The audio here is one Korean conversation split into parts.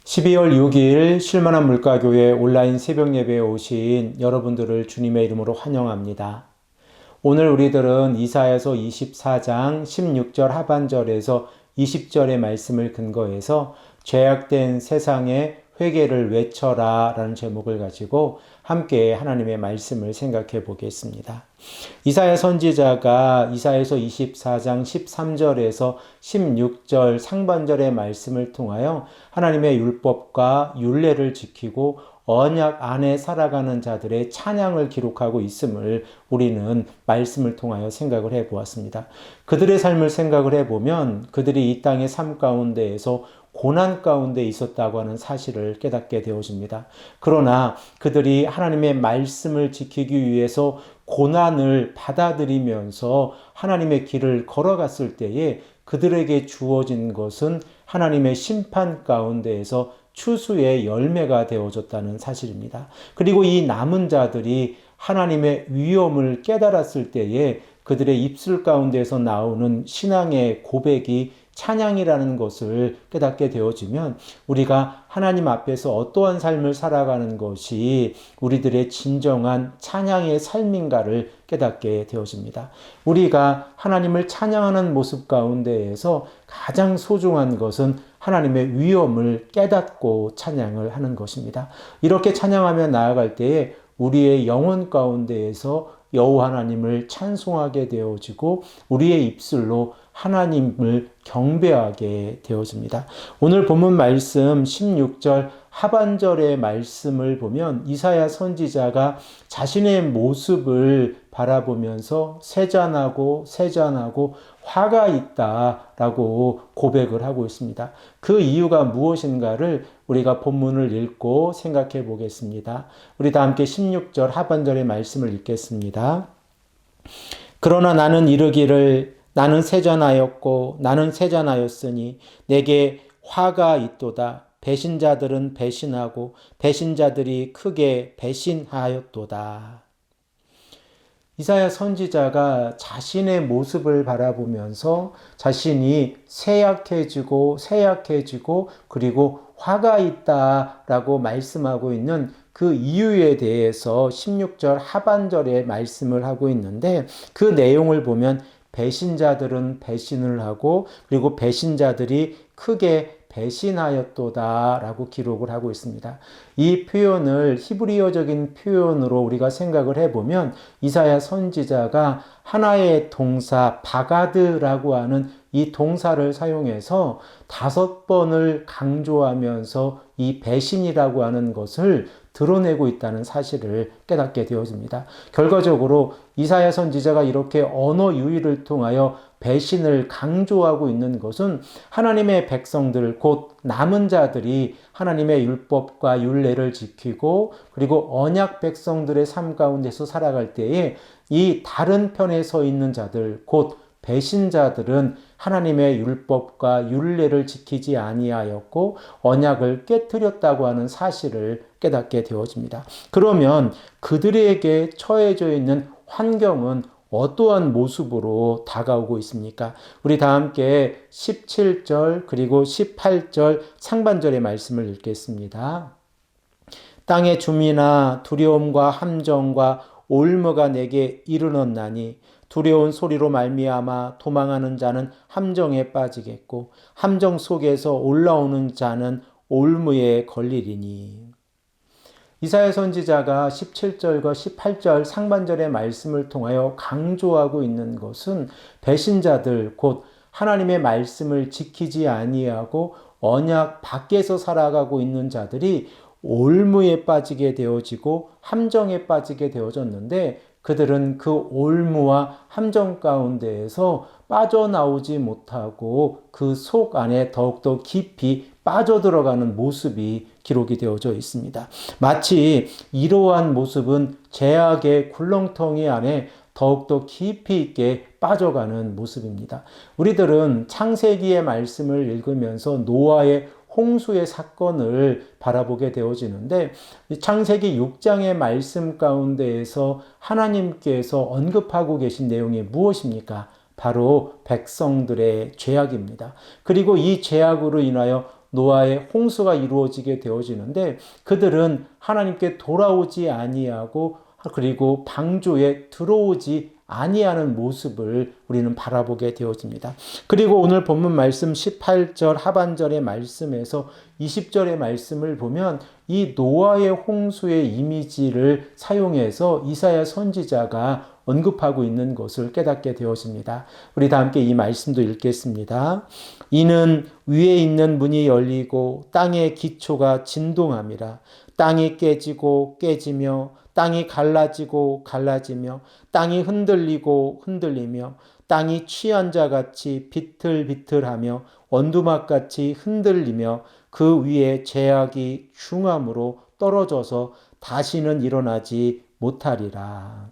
12월 6일 쉴만한 물가교회 온라인 새벽 예배에 오신 여러분들을 주님의 이름으로 환영합니다. 오늘 우리들은 이사야서 24장 16절 하반절에서 20절의 말씀을 근거해서 죄악된 세상에 회개를 외쳐라 라는 제목을 가지고 함께 하나님의 말씀을 생각해 보겠습니다. 이사야 선지자가 이사야서 24장 13절에서 16절 상반절의 말씀을 통하여 하나님의 율법과 율례를 지키고 언약 안에 살아가는 자들의 찬양을 기록하고 있음을 우리는 말씀을 통하여 생각을 해보았습니다. 그들의 삶을 생각을 해보면 그들이 이 땅의 삶 가운데에서 고난 가운데 있었다고 하는 사실을 깨닫게 되어집니다. 그러나 그들이 하나님의 말씀을 지키기 위해서 고난을 받아들이면서 하나님의 길을 걸어갔을 때에 그들에게 주어진 것은 하나님의 심판 가운데에서 추수의 열매가 되어졌다는 사실입니다. 그리고 이 남은 자들이 하나님의 위엄을 깨달았을 때에 그들의 입술 가운데서 나오는 신앙의 고백이 찬양이라는 것을 깨닫게 되어지면 우리가 하나님 앞에서 어떠한 삶을 살아가는 것이 우리들의 진정한 찬양의 삶인가를 깨닫게 되어집니다. 우리가 하나님을 찬양하는 모습 가운데에서 가장 소중한 것은 하나님의 위엄을 깨닫고 찬양을 하는 것입니다. 이렇게 찬양하며 나아갈 때에 우리의 영혼 가운데에서 여호와 하나님을 찬송하게 되어지고 우리의 입술로 하나님을 경배하게 되어집니다. 오늘 본문 말씀 16절 하반절의 말씀을 보면 이사야 선지자가 자신의 모습을 바라보면서 세잔하고 화가 있다라고 고백을 하고 있습니다. 그 이유가 무엇인가를 우리가 본문을 읽고 생각해 보겠습니다. 우리 다 함께 16절 하반절의 말씀을 읽겠습니다. 그러나 나는 이르기를 나는 세잔하였고 나는 세잔하였으니 내게 화가 있도다. 배신자들은 배신하고 배신자들이 크게 배신하였도다. 이사야 선지자가 자신의 모습을 바라보면서 자신이 쇠약해지고 그리고 화가 있다라고 말씀하고 있는 그 이유에 대해서 16절 하반절에 말씀을 하고 있는데 그 내용을 보면 배신자들은 배신을 하고 그리고 배신자들이 크게 배신하였도다 라고 기록을 하고 있습니다. 이 표현을 히브리어적인 표현으로 우리가 생각을 해보면 이사야 선지자가 하나의 동사 바가드라고 하는 이 동사를 사용해서 5번을 강조하면서 이 배신이라고 하는 것을 드러내고 있다는 사실을 깨닫게 되어집니다. 결과적으로 이사야 선지자가 이렇게 언어 유희를 통하여 배신을 강조하고 있는 것은 하나님의 백성들 곧 남은 자들이 하나님의 율법과 율례를 지키고 그리고 언약 백성들의 삶 가운데서 살아갈 때에 이 다른 편에 서 있는 자들 곧 배신자들은 하나님의 율법과 율례를 지키지 아니하였고 언약을 깨뜨렸다고 하는 사실을 깨닫게 되어집니다. 그러면 그들에게 처해져 있는 환경은 어떠한 모습으로 다가오고 있습니까? 우리 다 함께 17절 그리고 18절 상반절의 말씀을 읽겠습니다. 땅의 주민아 두려움과 함정과 올무가 내게 이르렀나니 두려운 소리로 말미암아 도망하는 자는 함정에 빠지겠고 함정 속에서 올라오는 자는 올무에 걸리리니. 이사야 선지자가 17절과 18절 상반절의 말씀을 통하여 강조하고 있는 것은 배신자들 곧 하나님의 말씀을 지키지 아니하고 언약 밖에서 살아가고 있는 자들이 올무에 빠지게 되어지고 함정에 빠지게 되어졌는데 그들은 그 올무와 함정 가운데에서 빠져나오지 못하고 그 속 안에 더욱더 깊이 빠져들어가는 모습이 기록이 되어져 있습니다. 마치 이러한 모습은 죄악의 굴렁텅이 안에 더욱더 깊이 있게 빠져가는 모습입니다. 우리들은 창세기의 말씀을 읽으면서 노아의 홍수의 사건을 바라보게 되어지는데 창세기 6장의 말씀 가운데에서 하나님께서 언급하고 계신 내용이 무엇입니까? 바로 백성들의 죄악입니다. 그리고 이 죄악으로 인하여 노아의 홍수가 이루어지게 되어지는데 그들은 하나님께 돌아오지 아니하고 그리고 방주에 들어오지 아니하는 모습을 우리는 바라보게 되어집니다. 그리고 오늘 본문 말씀 18절 하반절의 말씀에서 20절의 말씀을 보면 이 노아의 홍수의 이미지를 사용해서 이사야 선지자가 언급하고 있는 것을 깨닫게 되어집니다. 우리 다 함께 이 말씀도 읽겠습니다. 이는 위에 있는 문이 열리고 땅의 기초가 진동함이라. 땅이 깨지고 깨지며 땅이 갈라지고 갈라지며 땅이 흔들리고 흔들리며 땅이 취한 자같이 비틀비틀하며 원두막같이 흔들리며 그 위에 죄악이 중함으로 떨어져서 다시는 일어나지 못하리라.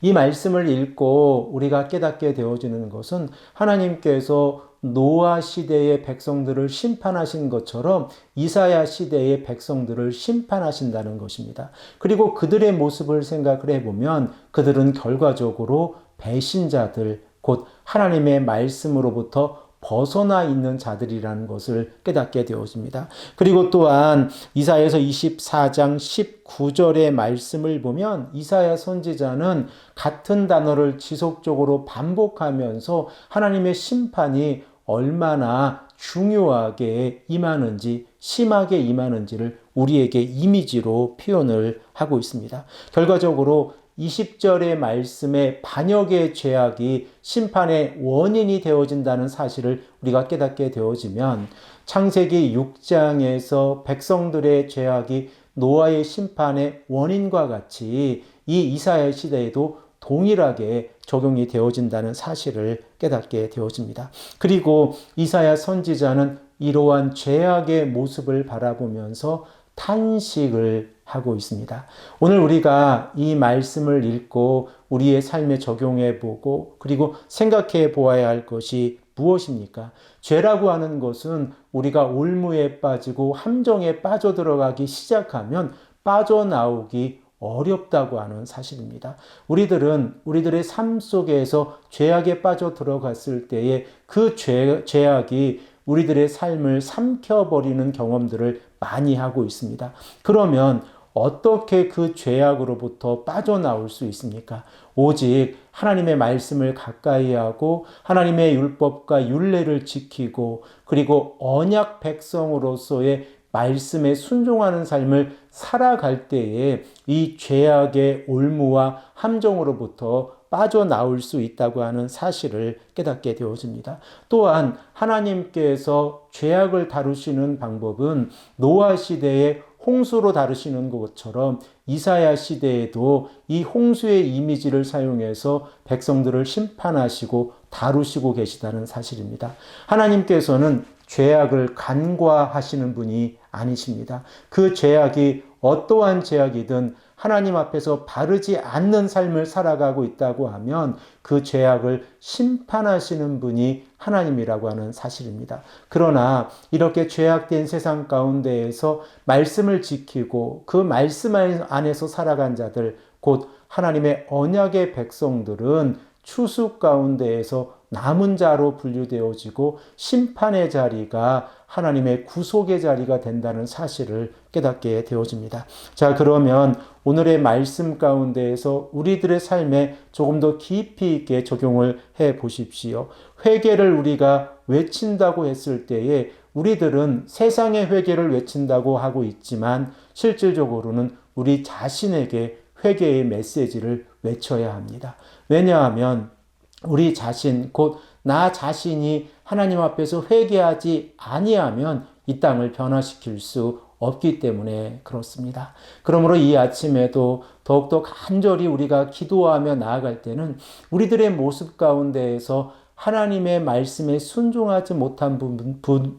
이 말씀을 읽고 우리가 깨닫게 되어지는 것은 하나님께서 노아 시대의 백성들을 심판하신 것처럼 이사야 시대의 백성들을 심판하신다는 것입니다. 그리고 그들의 모습을 생각을 해보면 그들은 결과적으로 배신자들, 곧 하나님의 말씀으로부터 벗어나 있는 자들이라는 것을 깨닫게 되어집니다. 그리고 또한 이사야서 24장 19절의 말씀을 보면 이사야 선지자는 같은 단어를 지속적으로 반복하면서 하나님의 심판이 얼마나 중요하게 임하는지, 심하게 임하는지를 우리에게 이미지로 표현을 하고 있습니다. 결과적으로 20절의 말씀에 반역의 죄악이 심판의 원인이 되어진다는 사실을 우리가 깨닫게 되어지면 창세기 6장에서 백성들의 죄악이 노아의 심판의 원인과 같이 이 이사야 시대에도 동일하게 적용이 되어진다는 사실을 깨닫게 되어집니다. 그리고 이사야 선지자는 이러한 죄악의 모습을 바라보면서 탄식을 하고 있습니다. 오늘 우리가 이 말씀을 읽고 우리의 삶에 적용해 보고 그리고 생각해 보아야 할 것이 무엇입니까? 죄라고 하는 것은 우리가 올무에 빠지고 함정에 빠져들어가기 시작하면 빠져나오기 어렵다고 하는 사실입니다. 우리들은 우리들의 삶 속에서 죄악에 빠져 들어갔을 때에 그 죄악이 우리들의 삶을 삼켜버리는 경험들을 많이 하고 있습니다. 그러면 어떻게 그 죄악으로부터 빠져나올 수 있습니까? 오직 하나님의 말씀을 가까이 하고 하나님의 율법과 율례를 지키고 그리고 언약 백성으로서의 말씀에 순종하는 삶을 살아갈 때에 이 죄악의 올무와 함정으로부터 빠져나올 수 있다고 하는 사실을 깨닫게 되어집니다. 또한 하나님께서 죄악을 다루시는 방법은 노아 시대의 홍수로 다루시는 것처럼 이사야 시대에도 이 홍수의 이미지를 사용해서 백성들을 심판하시고 다루시고 계시다는 사실입니다. 하나님께서는 죄악을 간과하시는 분이 아니십니다. 그 죄악이 어떠한 죄악이든 하나님 앞에서 바르지 않는 삶을 살아가고 있다고 하면 그 죄악을 심판하시는 분이 하나님이라고 하는 사실입니다. 그러나 이렇게 죄악된 세상 가운데에서 말씀을 지키고 그 말씀 안에서 살아간 자들, 곧 하나님의 언약의 백성들은 추수 가운데에서 남은 자로 분류되어지고 심판의 자리가 하나님의 구속의 자리가 된다는 사실을 깨닫게 되어집니다. 자, 그러면 오늘의 말씀 가운데에서 우리들의 삶에 조금 더 깊이 있게 적용을 해 보십시오. 회개를 우리가 외친다고 했을 때에 우리들은 세상의 회개를 외친다고 하고 있지만 실질적으로는 우리 자신에게 회개의 메시지를 외쳐야 합니다. 왜냐하면 우리 자신, 곧 나 자신이 하나님 앞에서 회개하지 아니하면 이 땅을 변화시킬 수 없기 때문에 그렇습니다. 그러므로 이 아침에도 더욱더 간절히 우리가 기도하며 나아갈 때는 우리들의 모습 가운데에서 하나님의 말씀에 순종하지 못한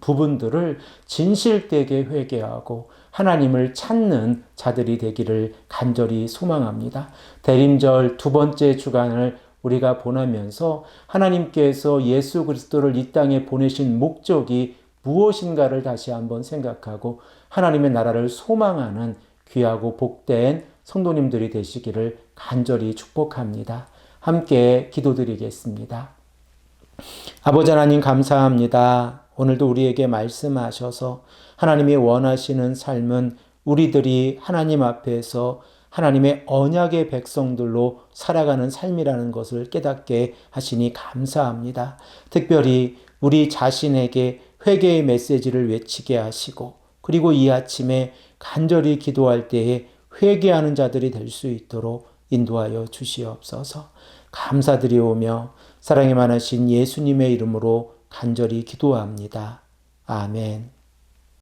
부분들을 진실되게 회개하고 하나님을 찾는 자들이 되기를 간절히 소망합니다. 대림절 두 번째 주간을 우리가 보내면서 하나님께서 예수 그리스도를 이 땅에 보내신 목적이 무엇인가를 다시 한번 생각하고 하나님의 나라를 소망하는 귀하고 복된 성도님들이 되시기를 간절히 축복합니다. 함께 기도드리겠습니다. 아버지 하나님 감사합니다. 오늘도 우리에게 말씀하셔서 하나님이 원하시는 삶은 우리들이 하나님 앞에서 하나님의 언약의 백성들로 살아가는 삶이라는 것을 깨닫게 하시니 감사합니다. 특별히 우리 자신에게 회개의 메시지를 외치게 하시고 그리고 이 아침에 간절히 기도할 때에 회개하는 자들이 될 수 있도록 인도하여 주시옵소서. 감사드리오며 사랑이 많으신 예수님의 이름으로 간절히 기도합니다. 아멘.